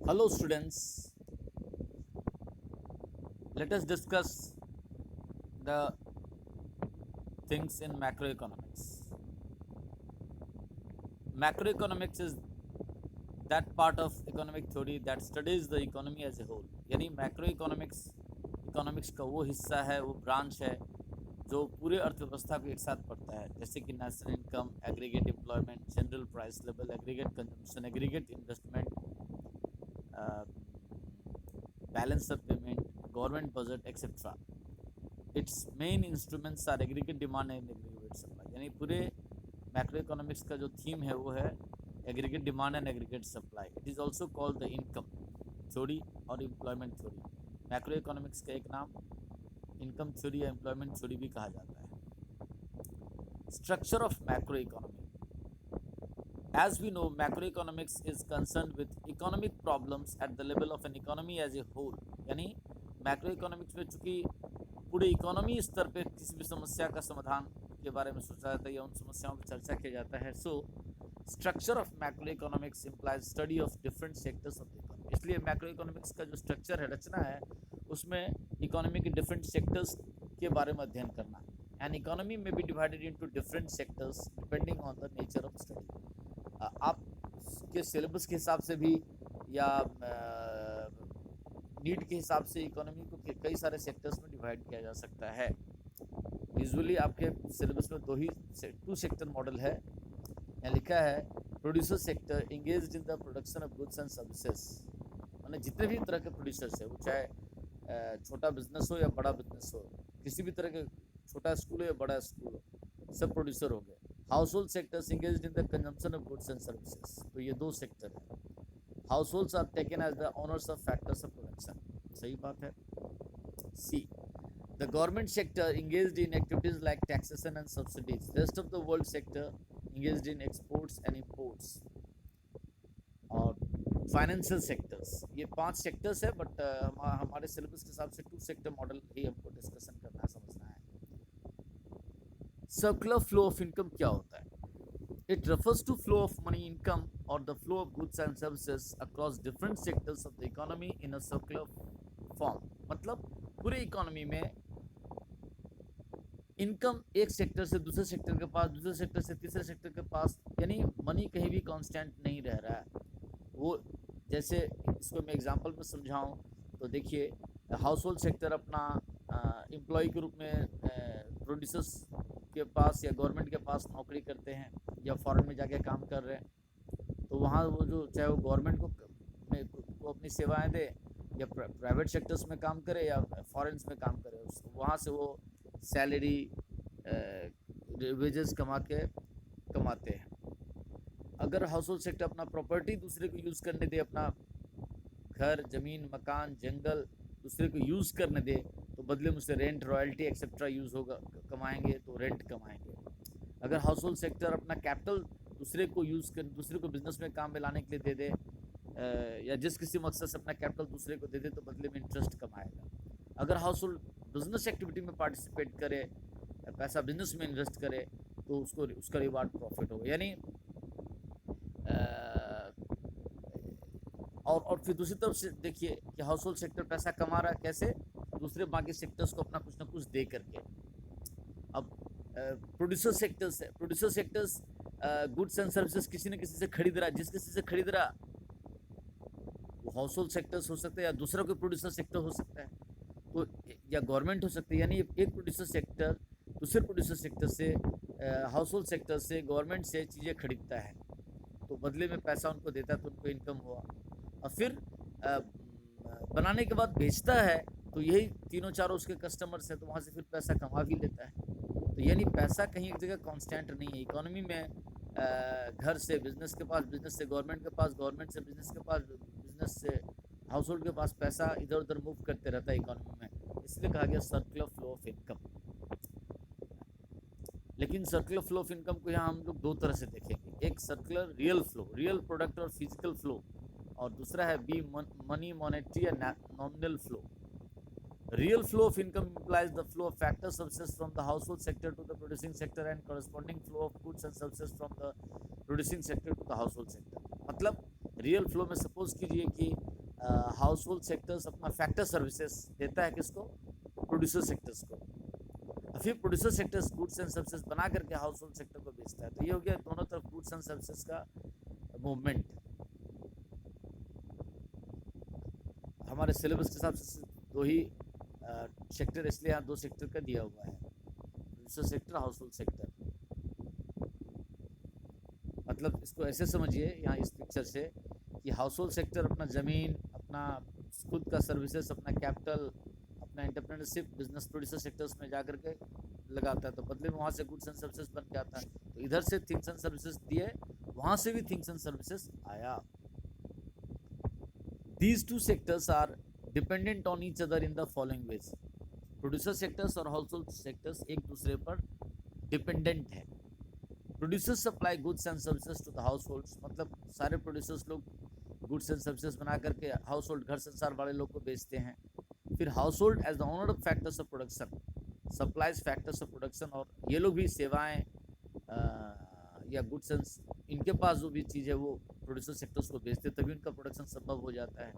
Hello, students. Let us discuss the things in macroeconomics. Macroeconomics is that part of economic theory that studies the economy as a whole. यानी macroeconomics economics का वो हिस्सा है, वो branch है जो पूरे अर्थव्यवस्था को एक साथ पढ़ता है, जैसे कि national income, aggregate employment, general price level, aggregate consumption, aggregate investment, balance of payment, government budget etcetera. Its main instruments are aggregate demand and aggregate supply. यानी पूरे मैक्रो इकोनॉमिक्स का जो थीम है वो है aggregate demand and aggregate supply. It is also called the income theory और employment theory. Macro economics का एक नाम इनकम थ्योरी या एम्प्लॉयमेंट थ्योरी भी कहा जाता है. Structure of macro economy. As we know, macroeconomics is concerned with economic problems at the level of an economy as a whole. यानी मैक्रोइकोनॉमिक्स में चूंकि पूरे इकोनॉमी स्तर पे किसी भी समस्या का समाधान के बारे में सोचा जाता है या उन समस्याओं पर चर्चा किया जाता है. So structure of macroeconomics implies study of different sectors of the economy. इसलिए मैक्रोइकोनॉमिक्स का जो स्ट्रक्चर है, रचना है, उसमें इकोनॉमी के डिफरेंट सेक्टर्स के बारे में अध्ययन करना. And economy may be divided into different sectors depending on the nature of study. आपके सिलेबस के हिसाब से भी या नीड के हिसाब से इकोनॉमी को कई सारे सेक्टर्स में डिवाइड किया जा सकता है. यूजुअली आपके सिलेबस में टू सेक्टर मॉडल है. यहाँ लिखा है producer sector engaged in the production of goods and services. मैंने जितने भी तरह के प्रोड्यूसर्स है, वो चाहे छोटा बिजनेस हो या बड़ा बिजनेस हो, किसी भी तरह के छोटा स्कूल हो या बड़ा स्कूल हो, सब प्रोड्यूसर हो गए. Household sectors engaged in the consumption of goods and services. तो ये दो सेक्टर है. Households are taken as the owners of factors of production. सही बात है. C the government sector engaged in activities like taxation and subsidies. Rest of the world sector engaged in exports and imports. और financial sectors, ये 5 sectors है, but हमारे syllabus के हिसाब से 2 सेक्टर मॉडल ही हमको डिस्कशन करना है, समझना है. सर्कुलर फ्लो ऑफ इनकम क्या होता है? It refers to flow of money, income, or the flow of goods and services across different sectors of the economy in a circular form. मतलब पूरे इकोनॉमी में इनकम एक सेक्टर से दूसरे sector के पास, दूसरे सेक्टर से तीसरे सेक्टर के पास, यानी मनी कहीं भी कांस्टेंट नहीं रह रहा है. वो जैसे इसको मैं एग्जांपल में समझाऊं तो देखिए, हाउस होल्ड सेक्टर अपना एम्प्लॉय के रूप में प्रोड्यूसर्स के पास या गवर्नमेंट के पास नौकरी करते हैं या फॉरेन में जाके काम कर रहे हैं. तो वहाँ वो जो चाहे वो गवर्नमेंट को अपनी सेवाएं दे या प्राइवेट सेक्टर्स में काम करे या फॉरेन में काम करे, वहाँ से वो सैलरी वेजेस कमाते हैं. अगर हाउस होल्ड सेक्टर अपना प्रॉपर्टी दूसरे को यूज़ करने दे, अपना घर, ज़मीन, मकान, जंगल दूसरे को यूज़ करने दे, तो बदले में उससे रेंट, रॉयल्टी एक्सेट्रा यूज़ होगा, कमाएंगे तो रेंट कमाएंगे. अगर हाउस होल्ड सेक्टर अपना कैपिटल दूसरे को बिजनेस में काम में लाने के लिए दे दे, या जिस किसी मकसद से अपना कैपिटल दूसरे को दे दे, तो बदले में इंटरेस्ट कमाएगा. अगर हाउस होल्ड बिजनेस एक्टिविटी में पार्टिसिपेट करे, पैसा बिजनेस में इन्वेस्ट करे, तो उसका रिवार्ड प्रॉफिट होगा. यानी और फिर दूसरी तरफ से देखिए कि हाउस होल्ड सेक्टर पैसा कमा रहा है कैसे? दूसरे बाकी सेक्टर्स को अपना कुछ ना कुछ दे करके. अब प्रोड्यूसर सेक्टर्स है, producer sectors goods and services किसी न किसी से खरीद रहा है. जिस किसी से खरीद रहा, वो हाउस होल्ड सेक्टर्स हो सकते हैं या दूसरा कोई प्रोड्यूसर सेक्टर हो सकता है, तो या गवर्नमेंट हो सकती है. यानी एक प्रोड्यूसर सेक्टर दूसरे प्रोड्यूसर सेक्टर से, हाउस होल्ड सेक्टर से, गवर्नमेंट से चीज़ें खरीदता है, तो बदले में पैसा उनको देता है, तो उनको इनकम हुआ. और फिर बनाने के बाद बेचता है, तो यही तीनों चारों उसके कस्टमर्स हैं, तो वहाँ से फिर पैसा कमा भी लेता है. तो यानी पैसा कहीं एक जगह कांस्टेंट नहीं है. इकोनॉमी में घर से बिजनेस के पास, बिजनेस से गवर्नमेंट के पास, गवर्नमेंट से बिजनेस के पास, बिजनेस से हाउस होल्ड के पास पैसा इधर उधर मूव करते रहता है इकोनॉमी में. इसलिए कहा गया सर्कुलर फ्लो ऑफ इनकम. लेकिन सर्कुलर फ्लो ऑफ इनकम को यहाँ हम लोग 2 तरह से देखेंगे. एक circular real flow, real product और फिजिकल फ्लो, और दूसरा है बी मनी, मॉनेटरी या nominal flow. Real flow of income implies the flow of factors services from the household sector to the producing sector and corresponding flow of goods and services from the producing sector to the household sector. मतलब real flow में suppose कीजिए कि house hold sectors अपना factor services देता है किसको, producer sectors को, और फिर producer sectors goods and services बना करके हाउस होल्ड सेक्टर को बेचता है। तो ये हो गया दोनों तरफ गुड्स एंड सर्विसेज का मूवमेंट। हमारे सिलेबस के हिसाब से दो ही सेक्टर, इसलिए यहाँ दो सेक्टर का दिया हुआ है, producer sector, house hold sector. मतलब इसको ऐसे समझिए यहाँ इस पिक्चर से कि हाउस होल्ड सेक्टर अपना ज़मीन, अपना खुद का सर्विसेज, अपना कैपिटल, अपना एंटरप्रेन्योरशिप बिजनेस प्रोड्यूसर सेक्टर्स में जा करके लगाता है, तो बदले में वहाँ से गुड्स एंड सर्विसेज बन के आता है। तो इधर से थिंग्स एंड सर्विसेज दिए, वहाँ से भी थिंग्स एंड सर्विसेज आया। These two sectors are dependent on each other in the following ways. Producer sectors और हाउस होल्ड सेक्टर्स एक दूसरे पर डिपेंडेंट है। Producers supply goods and services to the households, मतलब सारे प्रोड्यूसर्स लोग goods and services बना करके हाउस होल्ड, घर संसार वाले लोग को बेचते हैं। फिर household as the owner of factors of production supplies factors of production, और ये लोग भी सेवाएं या गुड्स एंड इनके पास जो भी चीज़ है वो प्रोड्यूसर सेक्टर्स को बेचते, तभी उनका प्रोडक्शन संभव हो जाता है।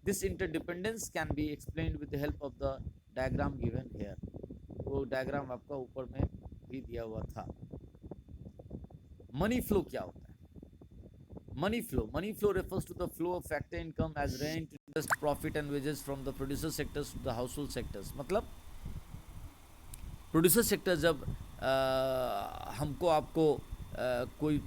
This interdependence can be explained with the help of the diagram given here. वो डायग्राम आपका ऊपर में भी दिया हुआ था। मनी फ्लो क्या होता है? Money flow refers to the flow of factor income as rent, interest, profit and wages from the producer sectors to the household sectors। मतलब प्रोड्यूसर सेक्टर जब हमको आपको कोई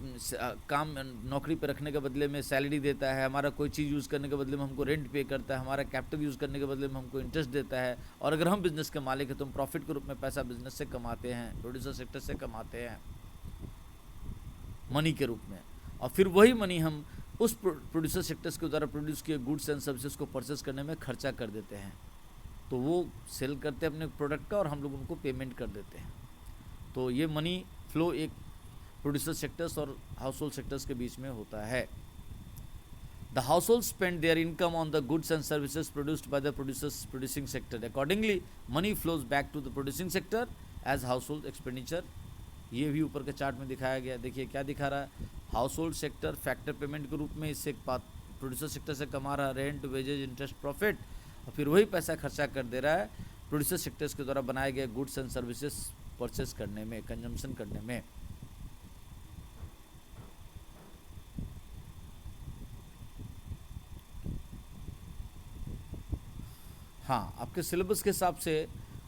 काम नौकरी पे रखने के बदले में सैलरी देता है, हमारा कोई चीज़ यूज़ करने के बदले में हमको रेंट पे करता है, हमारा कैपिटल यूज़ करने के बदले में हमको इंटरेस्ट देता है, और अगर हम बिज़नेस के मालिक हैं तो हम प्रॉफिट के रूप में पैसा बिज़नेस से कमाते हैं, प्रोड्यूसर सेक्टर से कमाते हैं मनी के रूप में, और फिर वही मनी हम उस प्रोड्यूसर सेक्टर्स के द्वारा प्रोड्यूस किए गुड्स एंड सर्विसेज को परचेस करने में खर्चा कर देते हैं। तो वो सेल करते हैं अपने प्रोडक्ट का और हम लोग उनको पेमेंट कर देते हैं। तो ये मनी फ्लो एक प्रोड्यूसर सेक्टर्स और हाउस होल्ड सेक्टर्स के बीच में होता है। The household spend their income on the goods and services produced by the producers producing sector, accordingly money flows back to the producing sector as household expenditure. ये भी ऊपर के chart में दिखाया गया। देखिए क्या दिखा रहा है, house hold sector factor payment के रूप में इससे प्रोड्यूसर सेक्टर से कमा रहा रेंट, वेजेज, इंटरेस्ट, प्रॉफिट, और फिर वही पैसा खर्चा कर दे रहा है प्रोड्यूसर सेक्टर्स के द्वारा बनाए गए गुड्स एंड सर्विसेज परचेस करने में, कंजम्पशन करने में। हाँ, आपके सिलेबस के हिसाब से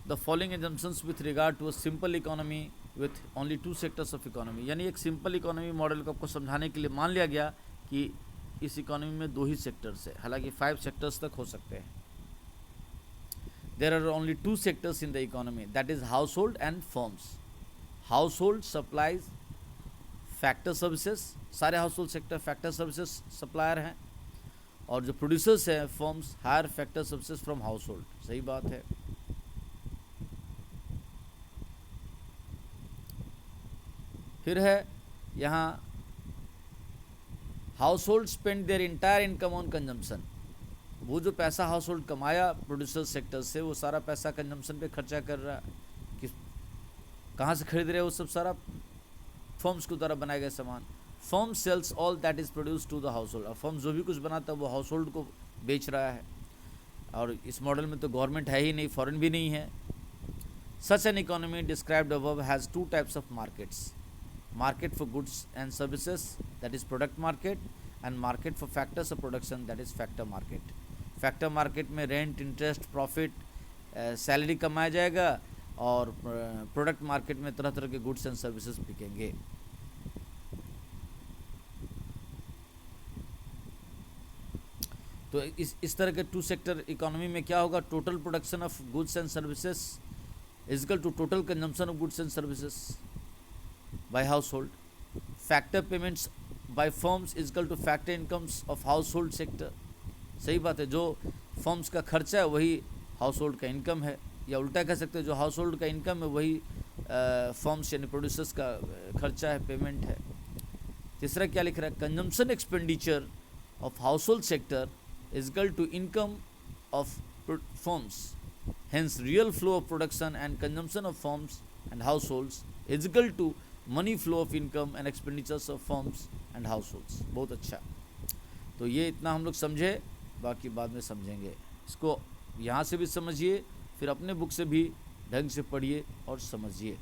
the following assumptions with regard to a simple economy with only two sectors of economy, यानी एक सिंपल इकोनॉमी मॉडल को आपको समझाने के लिए मान लिया गया कि इस इकोनॉमी में दो ही सेक्टर्स है, हालांकि 5 सेक्टर्स तक हो सकते हैं। There are only 2 sectors in the economy, that is household and firms. Household supplies factor services, सारे household sector factor services supplier हैं, और जो प्रोड्यूसर्स हैं firms hire factor services from household. सही बात है। फिर है यहाँ household spend their entire income on consumption, वो जो पैसा हाउस होल्ड कमाया प्रोड्यूसर सेक्टर से वो सारा पैसा कंजम्पशन पे खर्चा कर रहा है। किस कहाँ से खरीद रहे हैं वो सब सारा फर्म्स के द्वारा बनाए गए सामान। Firm sells all that is produce to the household, और फर्म जो भी कुछ बनाता है वो हाउस होल्ड को बेच रहा है। और इस मॉडल में तो गवर्नमेंट है ही नहीं, फॉरेन भी नहीं है। Such an economy described above has 2 types of markets, market for goods and services that is product market, and market for factors of production that is factor market। Factor market में rent, interest, profit, salary कमाया जाएगा, और product market में तरह तरह के goods and services बिकेंगे। तो इस तरह के 2 सेक्टर इकोनॉमी में क्या होगा, total production of goods and services is equal to total consumption of goods and services by household, factor payments by firms is equal to factor incomes of household sector। सही बात है, जो firms का खर्चा है वही हाउस होल्ड का income है, या उल्टा कह सकते हैं जो हाउस होल्ड का इनकम है वही फर्म्स यानी प्रोड्यूसर्स का खर्चा है, पेमेंट है। तीसरा क्या लिख रहा है, consumption expenditure of household sector is equal to income of firms, hence real flow of production and consumption of firms and households is equal to money flow of income and expenditures of firms and households. बहुत अच्छा, तो ये इतना हम लोग समझे। बाकी बाद में समझेंगे। इसको यहाँ से भी समझिए, फिर अपने बुक से भी ढंग से पढ़िए और समझिए।